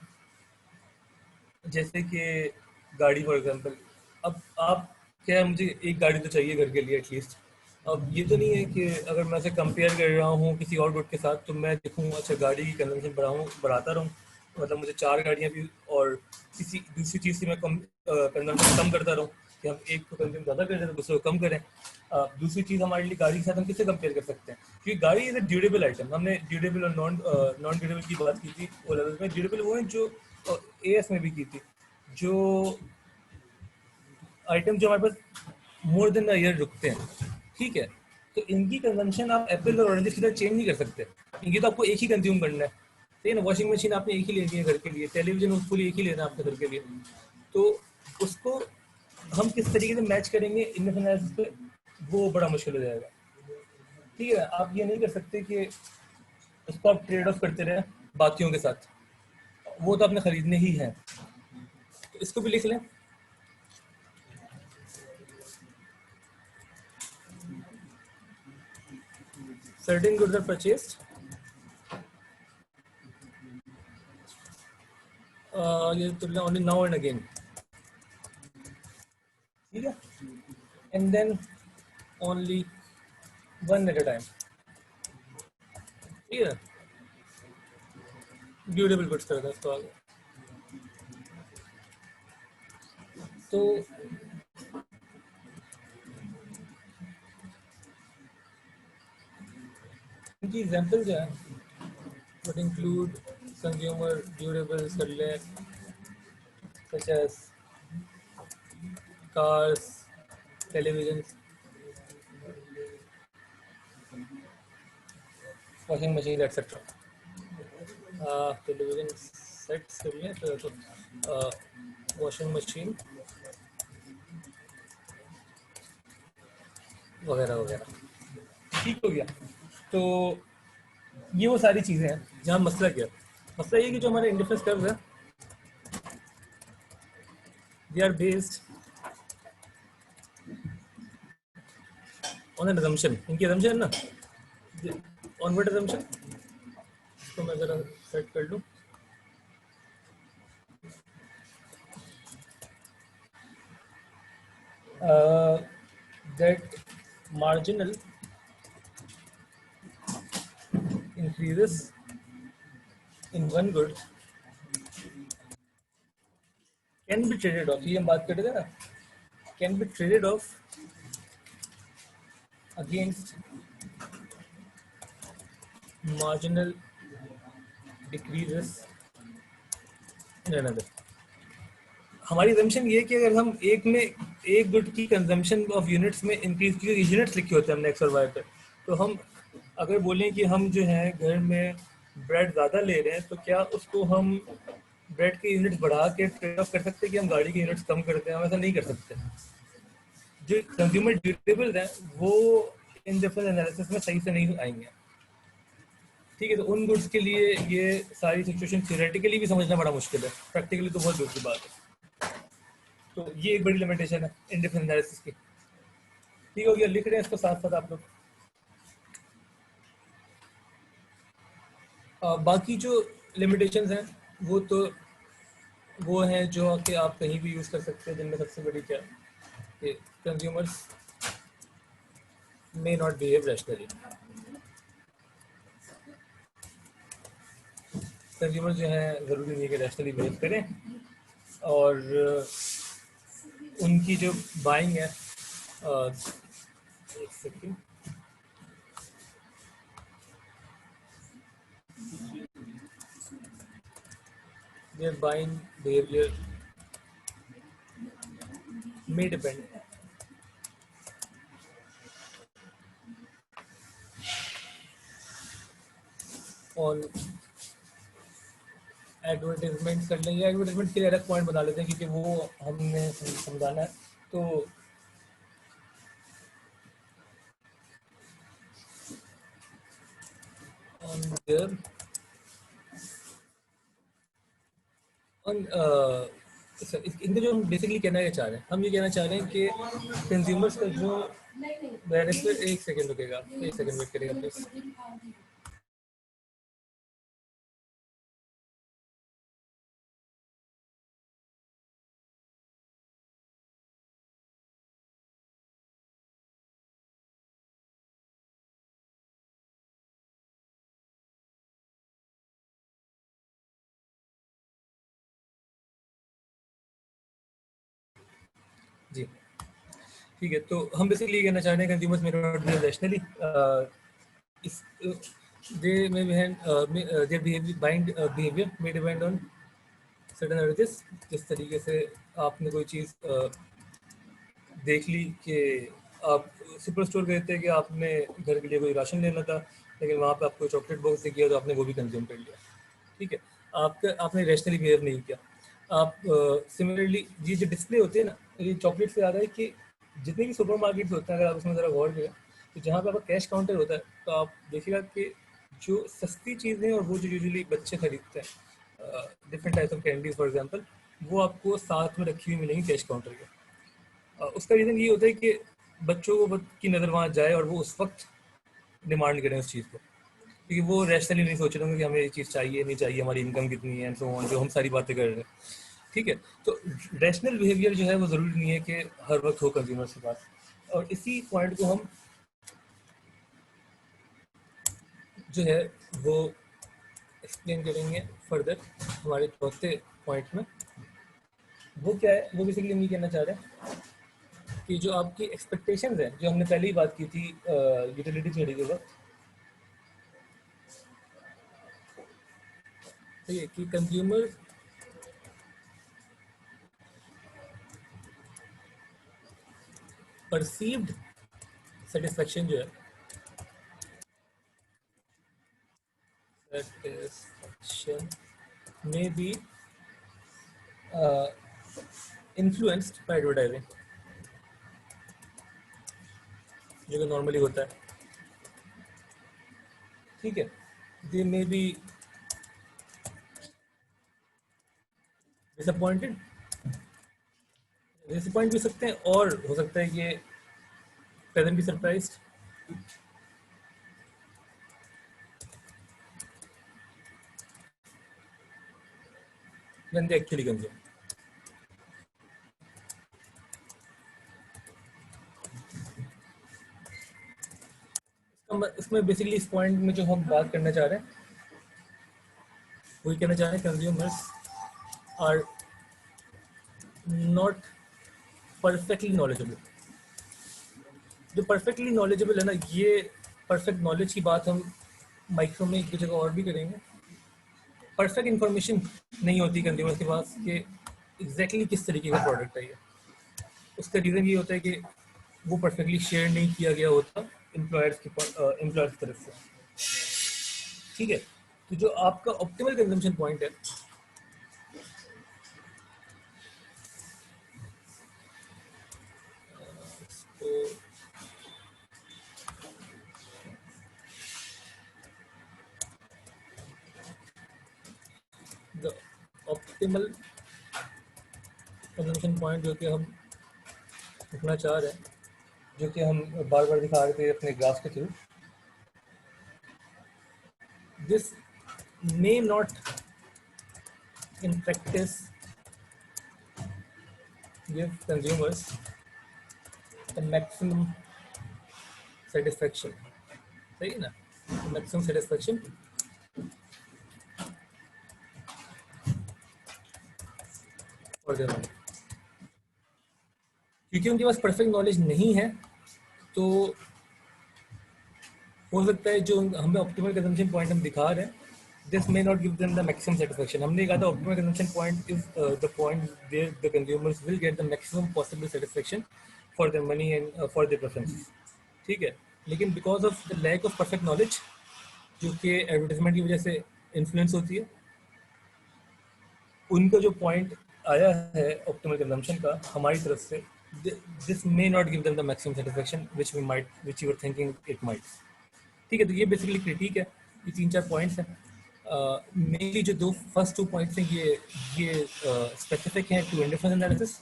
जैसे कि गाड़ी फॉर एग्जांपल। अब आप क्या है, मुझे एक गाड़ी तो चाहिए घर के लिए एटलीस्ट। अब ये तो नहीं है कि अगर मैं उसे कंपेयर कर रहा हूँ किसी और गुड के साथ तो मैं देखूँ अच्छा गाड़ी की कंजम्पशन बढ़ाता रहूँ, मतलब मुझे 4 गाड़ियाँ भी और किसी दूसरी चीज़ से मैं कंजम्पशन कम करता रहूँ, कि हम एक को कंज्यूम ज़्यादा कर रहे हैं तो दूसरे को कम करें। दूसरी चीज़ हमारे लिए गाड़ी के साथ हम किससे कंपेयर कर सकते हैं? क्योंकि गाड़ी इज़ अ ड्यूरेबल आइटम। हमने ड्यूरेबल और नॉन ड्यूरेबल की बात की थी ओ लेवल में। ड्यूरेबल वो है जो एएस में भी की थी, जो आइटम जो हमारे पास मोर देन अ ईयर रुकते हैं। ठीक है, तो इनकी कंजम्पशन आप एप्पल और ऑरेंजेस की तरह चेंज नहीं कर सकते। इनकी तो आपको एक ही कंज्यूम करना है। ठीक है ना। वॉशिंग मशीन आपने एक ही लेनी है घर के लिए, टेलीविजन फुल एक ही लेना है आपने घर के लिए, तो उसको हम किस तरीके से मैच करेंगे इंडियन फाइनेंस पे, वो बड़ा मुश्किल हो जाएगा। ठीक है, आप ये नहीं कर सकते कि उसको आप ट्रेड ऑफ करते रहें बाकियों के साथ, वो तो आपने खरीदने ही है। तो इसको भी लिख लें। सर्टेन गुड्स आर परचेस्ड, ये तुलना ओनली नाउ एंड अगेन, ठीक है, and then only one at a time, ठीक है। ड्यूरेबल गुड्स करता है इसको आगे। तो इनकी एग्जाम्पल जो है would include consumer durables कर लें, such as cars, televisions, washing machine, etc. Television sets कर लें तो वॉशिंग मशीन वगैरह वगैरह, ठीक हो गया। तो ये वो सारी चीज़ें हैं जहाँ मसला क्या है। मसला ये है कि जो हमारे इंडिफरेंस कर्व है, they are based on an assumption, इनकी assumption है ना, ऑनवर्ड assumption, तो मैं ज़रा सेट कर लूँ। That marginal increases in one good can be traded off, ये हम बात कर रहे थे ना, can be traded off against marginal decreases in another। हमारी assumption ये है कि अगर हम एक गुड की कंजम्पशन ऑफ यूनिट्स में इंक्रीज की, यूनिट्स लिखे होते हैं हमने एक्स और वाई पे, तो हम अगर बोलें कि हम जो है घर में ब्रेड ज़्यादा ले रहे हैं, तो क्या उसको हम ब्रेड के यूनिट्स बढ़ा के ट्रेड ऑफ कर सकते हैं कि हम गाड़ी के यूनिट्स कम करते हैं? हम ऐसा नहीं कर सकते। जो कंज्यूमर ड्यूरेबल्स हैं वो इन डिफरेंट एनालिसिस में सही से नहीं आएंगे, ठीक है। तो उन गुड्स के लिए ये सारी सिचुएशन थियोरेटिकली भी समझना बड़ा मुश्किल है, प्रैक्टिकली तो बहुत दूर की बात है। तो ये एक बड़ी लिमिटेशन है इन डिफरेंट एनालिसिस की। ठीक हो गया, लिख रहे हैं इसको साथ साथ आप लोग। बाकी जो लिमिटेशंस हैं वो तो वो हैं जो कि आप कहीं भी यूज़ कर सकते हैं, जिनमें सबसे बड़ी क्या कि consumers may not behave rationally. Consumer जो है ज़रूरी नहीं है कि रैशनली बिहेव करें, और उनकी जो बाइंग है, एक second, their buying behavior may depend on advertisement कर लेंगे। एडवर्टाइजमेंट के लिए अलग पॉइंट बना लेते हैं क्योंकि वो हमने समझाना है। तो on their on इनका जो हम बेसिकली कहना ये चाह रहे हैं, हम ये कहना चाह रहे हैं कि कंज्यूमर्स का जो बेनिफिट, एक सेकंड रुकेगा, एक सेकंड वेट करेगा प्लीज। जी ठीक है, तो हम बेसिकली ये कहना चाह रहे हैं consumers may not be rationally, is they may their behaviour bind behaviour may depend on certain averages. जिस तरीके से आपने कोई चीज़ देख ली कि आप सुपर स्टोर गए थे कि आपने घर के लिए कोई राशन लेना था, लेकिन वहाँ पे आपको चॉकलेट बॉक्स दिख गया तो आपने वो भी कंज्यूम कर लिया। ठीक है, आपने रैशनली बिहेव नहीं किया। आप सिमिलरली ये जो डिस्प्ले होते हैं ना, ये चॉकलेट से ज़्यादा है कि जितने भी सुपर मार्केट्स होते हैं, अगर आप उसमें ज़रा गौर करें तो जहाँ पे आपका कैश काउंटर होता है, तो आप देखिएगा कि जो सस्ती चीज़ें और वो जो यूजुअली बच्चे खरीदते हैं, different types of candies for example, वो आपको साथ में रखी हुई मिलेंगी कैश काउंटर के। उसका रीज़न ये होता है कि बच्चों को की नज़र वहाँ जाए और वो उस वक्त डिमांड करें उस चीज़ को, क्योंकि वो रैशनली नहीं सोच रहे होंगे कि हमें ये चीज़ चाहिए नहीं चाहिए, हमारी इनकम कितनी है एंड सो ऑन, जो हम सारी बातें कर रहे हैं। ठीक है, तो रैशनल बिहेवियर जो है वो ज़रूरी नहीं है कि हर वक्त हो कंज्यूमर्स के पास। और इसी पॉइंट को हम जो है वो एक्सप्लेन करेंगे फर्दर हमारे चौथे पॉइंट में। वो क्या है, वो बेसिकली हम ये कहना चाह रहे हैं कि जो आपकी एक्सपेक्टेशंस हैं, जो हमने पहले ही बात की थी यूटिलिटी थ्योरी के वक्त, ठीक है, कि कंज्यूमर परसीव्ड सेटिस्फेक्शन जो है, satisfaction may be influenced by advertising, जो कि नॉर्मली होता है। ठीक है, दे मे बी डिसअपॉइंटेड, डिसअपॉइंट भी सकते हैं, और हो सकता है कि प्रेजेंट भी surprised. when they actually consume। इसमें बेसिकली इस पॉइंट में जो हम बात करना चाह रहे हैं, वही कहना चाह रहे हैं, consumers are not perfectly knowledgeable. जो परफेक्टली नॉलेजेबल है ना, ये परफेक्ट नॉलेज की बात हम माइक्रो में एक दो जगह और भी करेंगे। परफेक्ट इन्फॉर्मेशन नहीं होती कंज्यूमर्स के पास कि एग्जैक्टली किस तरीके का प्रोडक्ट है ये। उसका रीज़न ये होता है कि वो परफेक्टली शेयर नहीं किया गया होता एम्प्लॉयर्स की तरफ से। ठीक है, तो जो आपका ऑप्टिमल कंजम्पशन पॉइंट है, तो द ऑप्टिमल कंजम्पशन पॉइंट जो कि हम रखना चाह रहे हैं, जो कि हम बार बार दिखा रहे थे अपने ग्राफ के through, this may not in practice give consumers the maximum satisfaction। सही है ना, maximum satisfaction for their money, क्योंकि उनके पास परफेक्ट नॉलेज नहीं है। तो हो सकता है जो हमें ऑप्टिमल कंजम्पशन पॉइंट हम दिखा रहे हैं, this may not give them the maximum satisfaction। हमने कहा था optimal consumption point is the point where the consumers will get the maximum possible satisfaction for their money and for their preferences। ठीक है, लेकिन because of the lack of perfect knowledge, जो कि advertisement की वजह से इन्फ्लुएंस होती है, उनका जो पॉइंट आया है ऑप्टिमल कंजम्पशन का हमारी तरफ से, this may not give them the maximum satisfaction which you are thinking it might. ठीक है, तो ये बेसिकली क्रिटिक है, ये तीन चार पॉइंट्स हैं। मेनली जो फर्स्ट टू पॉइंट्स हैं, ये स्पेसिफिक हैं टू इंडिफरेंस एनालिसिस।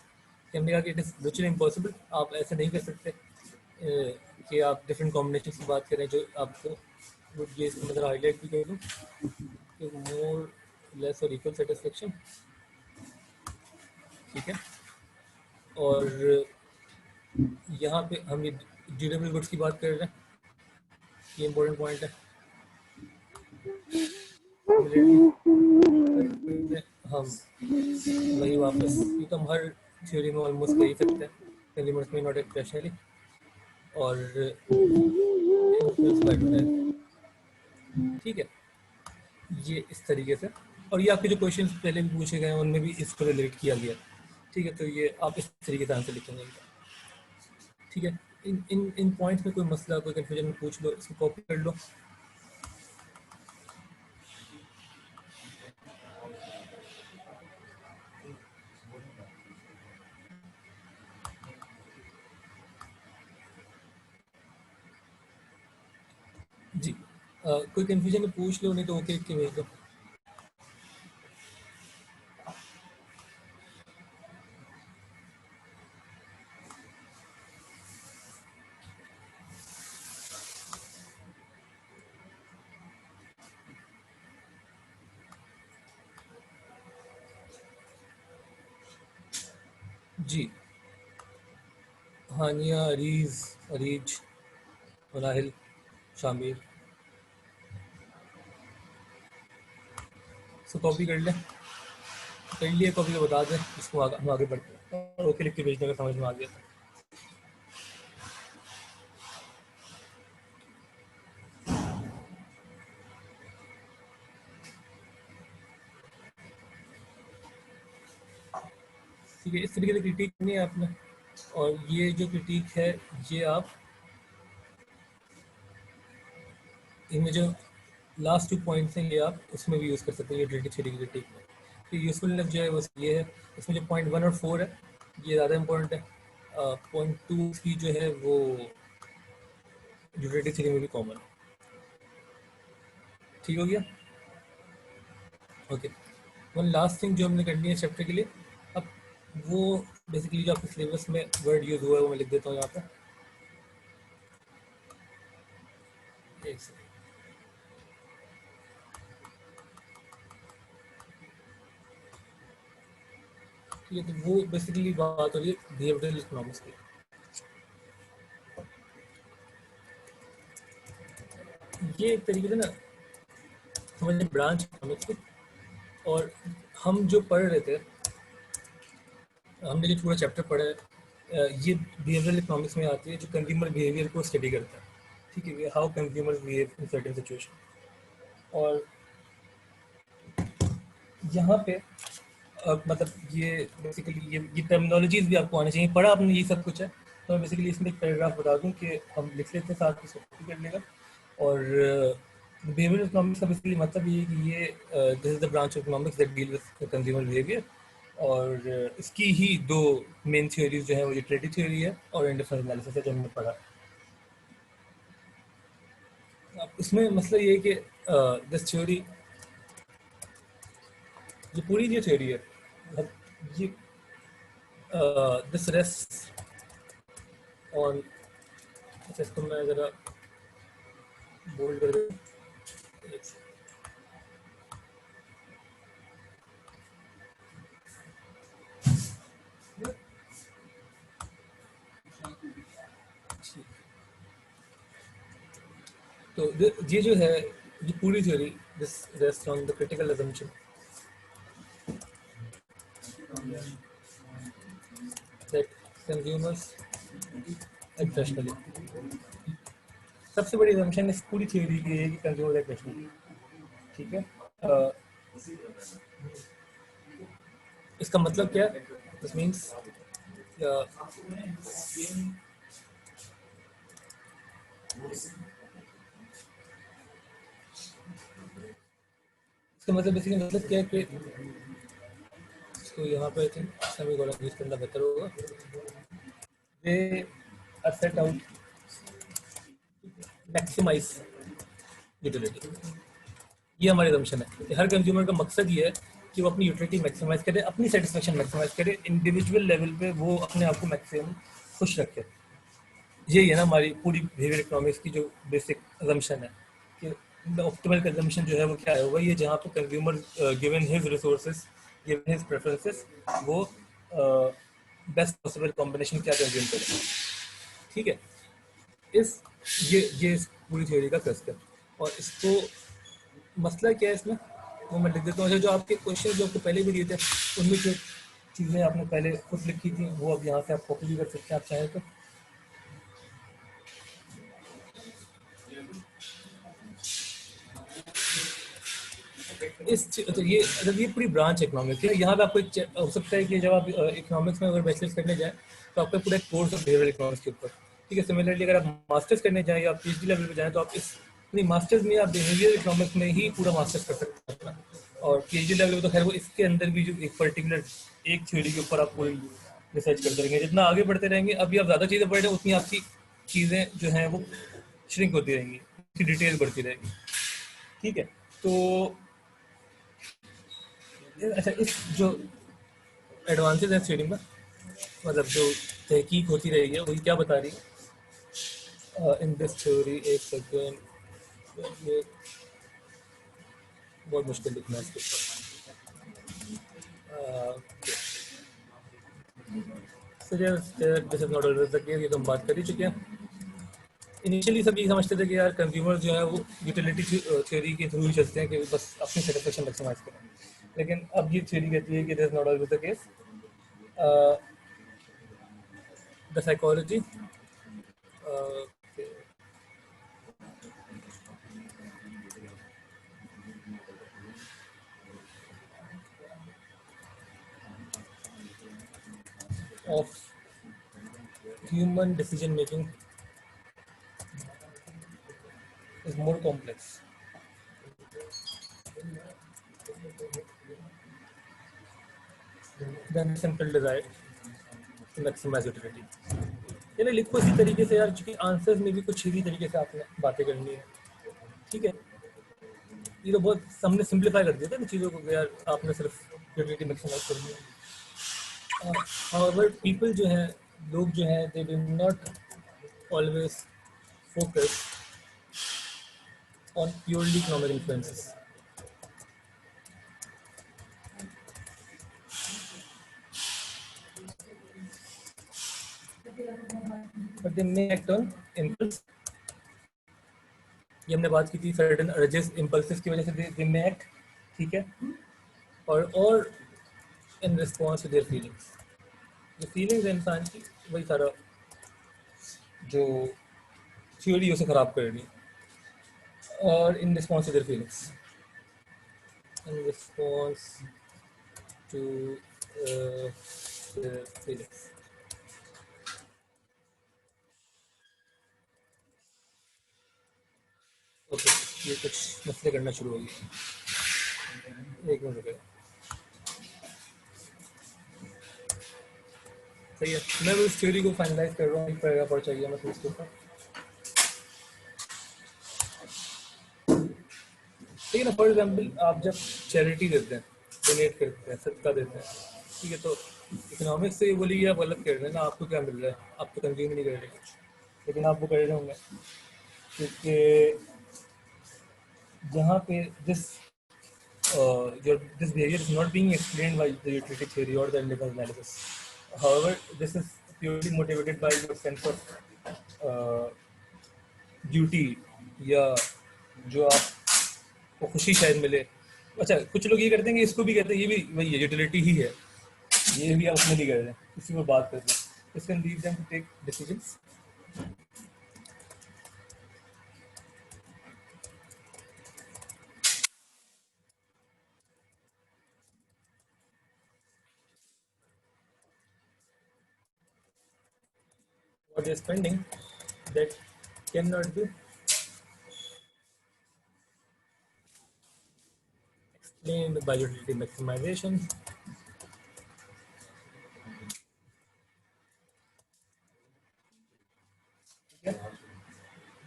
हमने कहा कि इट इज़ विचुअली इम्पॉसिबल, आप ऐसे नहीं कर सकते कि आप डिफरेंट कॉम्बिनेशन की बात करें जो आपको, ये इसको मतलब हाईलाइट भी कर दूँ कि मोर लेस और इक्वल सेटिस्फेक्शन। ठीक है, और यहाँ पे हम ये ड्यूरेबल गुड्स की बात कर रहे हैं, ये इम्पोर्टेंट पॉइंट है। हम वही वापस, ये तो हम हर थ्योरी में ऑलमोस्ट कर ही सकते हैं, कंज्यूमर्स में नॉट एक्सपेशनली, और ठीक है, ये इस तरीके से। और ये आपके जो क्वेश्चन पहले भी पूछे गए हैं उनमें भी इसको रिलेट किया गया। ठीक है, तो ये आप इस तरीके से आंसर लिखेंगे। ठीक है, इन पॉइंट्स में कोई मसला, कोई कन्फ्यूजन पूछ लो, इसको कॉपी कर लो। कोई कंफ्यूजन है पूछ लो, नहीं तो ओके के भेज दो। जी, हानिया, अरीज, राहिल, शामिर, सो कॉपी कर लिए कॉपी को बता दें, इसको हम आगे बढ़ते हैं और ओके लिख के भेजने का समझ में आ गया। ठीक है, इस तरीके से क्रिटिक नहीं है आपने, और ये जो क्रिटिक है ये आप इनमें जो लास्ट 2 पॉइंट्स हैं ये आप उसमें भी यूज़ कर सकते हैं, यूटिलिटी थ्योरी की क्रिटिक में। तो यूजफुलनेस जो है बस ये है, इसमें जो पॉइंट 1 और 4 है ये ज़्यादा इंपॉर्टेंट है। पॉइंट 2 की जो है वो यूटिलिटी थ्योरी में भी कॉमन है। ठीक हो गया, ओके। वन लास्ट थिंग जो हमने करनी है चैप्टर के लिए, अब वो बेसिकली जो आपके सिलेबस में वर्ड यूज़ हुआ है वो मैं लिख देता हूँ यहाँ पर। एक सेकंड। ठीक है, तो वो बेसिकली बात हो रही है बिहेवियरल इकोनॉमिक्स की। ये एक तरीके से ना समझिए ब्रांच इकोनॉमिक्स की, और हम जो पढ़ रहे थे, हमने जो पूरा चैप्टर पढ़ा है ये बिहेवियरल इकोनॉमिक्स में आती है, जो कंज्यूमर बिहेवियर को स्टडी करता है। ठीक है, how consumers behave in certain situation. और यहाँ पे मतलब ये बेसिकली ये टर्मिनोलॉजीज भी आपको आनी चाहिए, पढ़ा आपने ये सब कुछ है, तो मैं बेसिकली इसमें एक पैराग्राफ बता दूं कि हम लिख लेते हैं साथ में, कॉपी कर लेगा। और बिहेवियरल इकोनॉमिक्स का बेसिकली मतलब ये है कि ये this is the branch of economics that deal with consumer behaviour. और इसकी ही दो मेन थ्योरीज जो है वो यूटिलिटी थ्योरी है और इंडिफरेंस एनालिसिस है, जो हमने पढ़ा। अब इसमें मसला ये है कि दिस थ्योरी, ये पूरी जो थ्योरी है, मतलब ये दिस रेस्ट ऑन, अच्छा इसको मैं ज़रा बोल्ड कर दूँ। तो ये जो है ये पूरी theory this rest on the critical assumption that consumers act rationally. सबसे बड़ी assumption इस पूरी थ्योरी की है कि कंज्यूमर एक्ट रैशनली। ठीक है, इसका मतलब क्या है? दिस मीन्स इसका मतलब बेसिकली मतलब क्या है कि इसको यहाँ पे आई थिंक सेमीकोलन यूज करना बेहतर होगा। They are set out maximise utility, ये हमारी assumption है कि हर कंज्यूमर का मकसद ये है कि वो अपनी यूटिलिटी मैक्सिमाइज करे, अपनी सेटिस्फेक्शन मैक्सिमाइज करे, इंडिविजुअल लेवल पे वो अपने आप को मैक्सिमम खुश रखे। यही है ना हमारी पूरी बिहेवियर इकोनॉमिक्स की जो बेसिक assumption है कि ऑप्टिमल कंजम्पशन जो है वो क्या है, वही है जहाँ पे consumer given his resources, given his preferences, वो बेस्ट पॉसिबल कॉम्बिनेशन क्या कंज्यूम करे। ठीक है, इस ये इस पूरी थ्योरी का क्रस्ट है। और इसको मसला क्या है इसमें वो मैं लिख देता हूँ। जो आपके क्वेश्चन जो आपको पहले भी दिए थे उनमें जो चीज़ें आपने पहले खुद लिखी थी वो अब यहाँ से आप कॉपी भी कर सकते हैं आप चाहें तो। तो ये पूरी ब्रांच इकोनॉमिक्स है। यहाँ पे आपको हो सकता है कि जब आप इकोनॉमिक्स में अगर बैचलर्स करने जाए तो आपका पूरा एक कोर्स ऑफ बिहेवियर इकोनॉमिक्स के ऊपर। ठीक है, सिमिलरली अगर आप मास्टर्स करने जाएँ या PhD लेवल पे जाएँ तो आप इस नहीं मास्टर्स में आप बिहेवियर इकोनॉमिक्स में ही पूरा मास्टर्स कर सकते हैं अपना। और PhD लेवल पे तो खैर वो इसके अंदर भी जो एक पर्टिकुलर एक थ्योरी के ऊपर आप पूरी रिसर्च करते रहेंगे। जितना आगे बढ़ते रहेंगे, अभी आप ज़्यादा चीज़ें पढ़ रहे हैं उतनी आपकी चीज़ें जो हैं वो श्रिंक होती रहेंगी, उसकी डिटेल बढ़ती रहेगी। ठीक है। तो अच्छा, इस जो एडवांसेज है ट्रेडिंग में, मतलब जो तहकीक होती रही है वही क्या बता रही है इन दिस थ्योरी। एक सेकेंड, ये बहुत मुश्किल लिखना है इसके ऊपर। This is not always the case, ये तो हम बात कर ही चुके हैं। इनिशियली सब ये समझते थे कि यार कंज्यूमर जो है वो यूटिलिटी थ्योरी के थ्रू ही चलते हैं कि बस अपनी सेटिस्फेक्शन मैक्सिमाइज करें, लेकिन अब ये थ्योरी कहती है कि this is not always the case. The psychology of human decision making is more complex than simple desire to maximize utility। यानी लिखो इसी तरीके से यार, चूंकि आंसर्स में भी कुछ इसी तरीके से आपने बातें करनी है, ठीक है। ये तो बहुत हमने सिंप्लीफाई कर दिया था ना चीज़ों को कि यार आपने सिर्फ यूटिलिटी मैक्सिमाइज करनी है। हाउएवर पीपल जो हैं, लोग जो हैं, they do not always focus on purely economic influences, but they may act on impulse. ये हमने बात की थी, सर्टेन अर्जेस इम्पल्सिस की वजह से दे मे एक्ट, ठीक है। और in response to their feelings, जो फीलिंग्स है इंसान की, वही सारा जो थ्योरी उसे ख़राब कर रही है। और in response to their feelings, in response to their feelings. Okay, ये कुछ मसले करना शुरू हो गए। एक मिनट रुपये, सही है। मैं उस थ्योरी को फाइनलाइज कर रहा हूँ, एक पैराग्राफ और चाहिए मैं इसके ऊपर। ठीक है ना। फॉर एग्जाम्पल, आप जब चैरिटी देते हैं, डोनेट करते हैं, सदका देते हैं, ठीक है, तो इकोनॉमिक्स से ये बोलिए आप गलत कर रहे हैं ना, आपको क्या मिल रहा है, आप तो कंज्यूम नहीं कर रहे कुछ, लेकिन आप वो कर रहे होंगे क्योंकि जहाँ पे this behavior is not being explained by the utility theory or the independent analysis. However, this is purely motivated by your sense of uh, duty, या जो आपको खुशी शायद मिले। अच्छा, कुछ लोग ये करते हैं कि इसको भी कहते हैं, ये भी वही है, यूटिलिटी ही है, ये भी आप उसमें नहीं कर रहे हैं, इसी पर बात करते हैं। This can lead them to take decisions what they're spending that cannot be explained by utility maximization।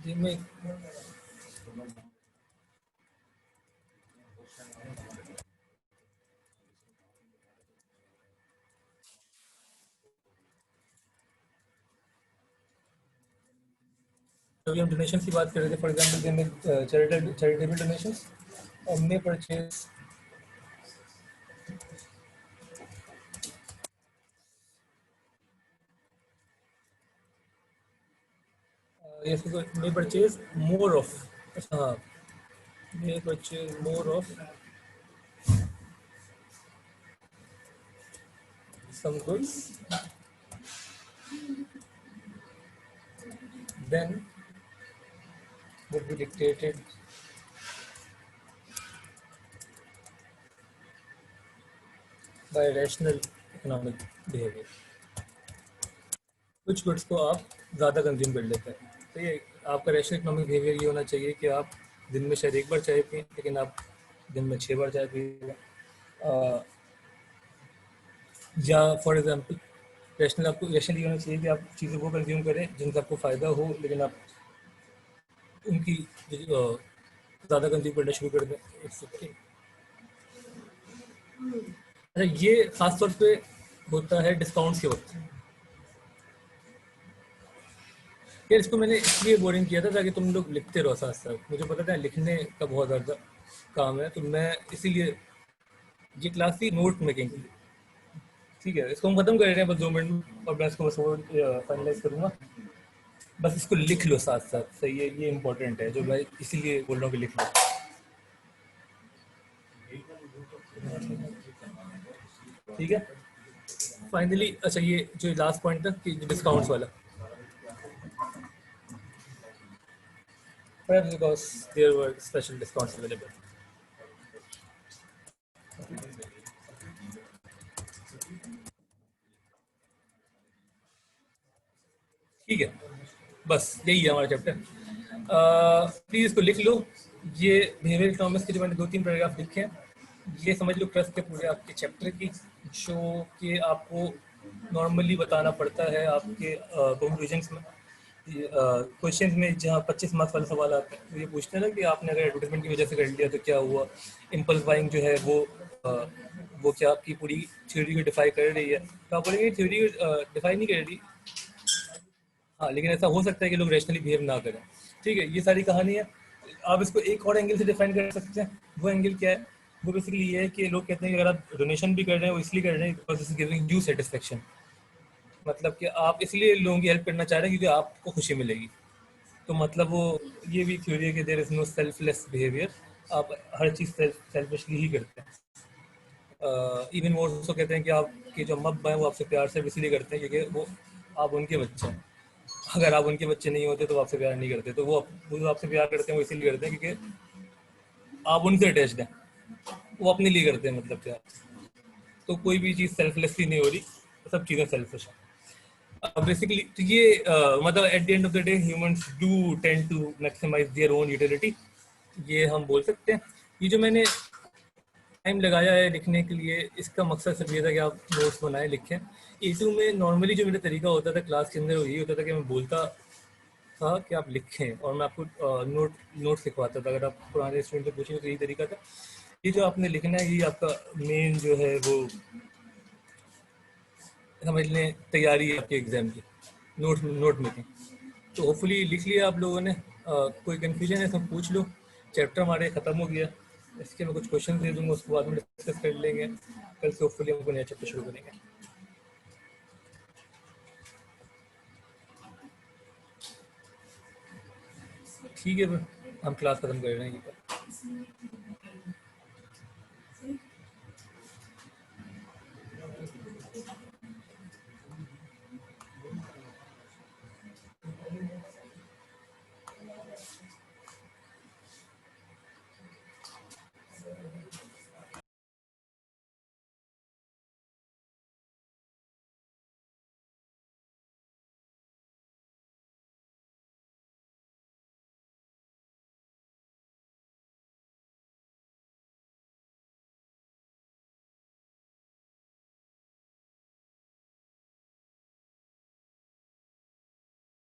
जिनमें अभी हम डोनेशन की बात कर रहे थे, फॉर एग्जाम्पल चैरिटेबल डोनेशन और मे purchase may purchase more of, हाँ, may purchase more of some goods then would be dictated by rational economic behavior। कुछ गुड्स को आप ज़्यादा कंज्यूम कर लेते हैं, तो ये आपका रैशनल इकोनॉमिक बिहेवियर ये होना चाहिए कि आप दिन में शायद एक बार चाय पिए, लेकिन आप दिन में 6 बार चाय पिएगा। या फॉर एग्जांपल, आपको रैशनल ये होना चाहिए कि आप चीज़ों को कंज्यूम करें जिनसे आपको फ़ायदा हो, लेकिन आप उनकी ज़्यादा कंफ्यूज करना शुरू कर दें, इट्स ओके। अच्छा, ये खास तौर पे होता है डिस्काउंट्स के वक्त। यार इसको मैंने इसलिए बोरिंग किया था ताकि तुम लोग लिखते रहो साथ साथ, मुझे पता था लिखने का बहुत ज़्यादा काम है, तो मैं इसीलिए ये क्लास थी नोट मेकिंग की। ठीक है, इसको हम खत्म कर रहे हैं बस 2 मिनट में, और मैं इसको बस फाइनलाइज करूँगा। बस इसको लिख लो साथ साथ, सही है, ये इंपॉर्टेंट है जो मैं इसीलिए बोल रहा हूँ कि लिख लो। ठीक है, फाइनली अच्छा ये जो लास्ट पॉइंट था कि डिस्काउंट्स वाला, perhaps because there were special discounts available. ठीक है, बस यही है हमारा चैप्टर। प्लीज़ इसको लिख लो। ये बिहेवियर इकोनॉमिक्स के जो मैंने 2-3 पैराग्राफ लिखे हैं, ये समझ लो ट्रस्ट के पूरे आपके चैप्टर की, जो कि आपको नॉर्मली बताना पड़ता है आपके कंक्लूजन्स में। क्वेश्चन में जहाँ 25 मार्क्स वाला सवाल आता है, तो ये पूछते हैं ना कि आपने अगर एडवर्टाइजमेंट की वजह से कर लिया तो क्या हुआ। इम्पल्स बाइंग जो है वो क्या आपकी पूरी थ्योरी को डिफाई कर रही है, तो आप बोलेंगे थ्योरी डिफाई नहीं कर रही। हाँ, लेकिन ऐसा हो सकता है कि लोग रैशनली बिहेव ना करें। ठीक है, ये सारी कहानी है। आप इसको एक और एंगल से डिफाइन कर सकते हैं। वो एंगल क्या है? वो बेसिकली ये है कि लोग कहते हैं कि अगर आप डोनेशन भी कर रहे हैं वो इसलिए कर रहे हैं because this is giving you satisfaction. मतलब कि आप इसलिए लोगों की हेल्प करना चाह रहे हैं क्योंकि आपको खुशी मिलेगी। तो मतलब वो ये भी थ्योरी है कि there is no selfless behaviour. आप हर चीज़ सेल्फिशली ही करते हैं। इवन वो उसको कहते हैं कि आपके जो अम्मा अब्बा हैं वो आपसे प्यार से इसलिए करते हैं क्योंकि वो आप उनके बच्चे हैं। अगर आप उनके बच्चे नहीं होते तो वो आपसे प्यार नहीं करते। तो वो आपसे प्यार करते हैं वो इसीलिए करते हैं क्योंकि आप उनसे अटैच्ड हैं। वो अपने लिए करते हैं मतलब प्यार। तो कोई भी चीज़ सेल्फलेसली नहीं हो रही, सब चीज़ें सेल्फिश हैं बेसिकली। तो ये मतलब at the end of the day humans do tend to maximise their own utility, ये हम बोल सकते हैं। ये जो मैंने टाइम लगाया है लिखने के लिए, इसका मकसद सिर्फ ये था कि आप नोट्स बनाए लिखें। A2 में नॉर्मली जो मेरा तरीका होता था क्लास के अंदर वो यही होता था कि मैं बोलता था कि आप लिखें और मैं आपको नोट्स लिखवाता था। अगर आप पुराने स्टूडेंट से पूछेंगे तो यही तरीका था। ये जो आपने लिखना है ये आपका मेन जो है वो समझ लें तैयारी है आपके एग्जाम की, नोट मेकिंग। तो होपफुली लिख लिया आप लोगों ने। कोई कन्फ्यूजन है सब पूछ लो। चैप्टर हमारे ख़त्म हो गया। इसके मैं कुछ क्वेश्चन दे दूंगा, उसके बाद में डिस्कस कर लेंगे। कल से होपफुली हम कोई नया चैप्टर शुरू करेंगे। ठीक है, हम क्लास ख़त्म कर रहे हैं।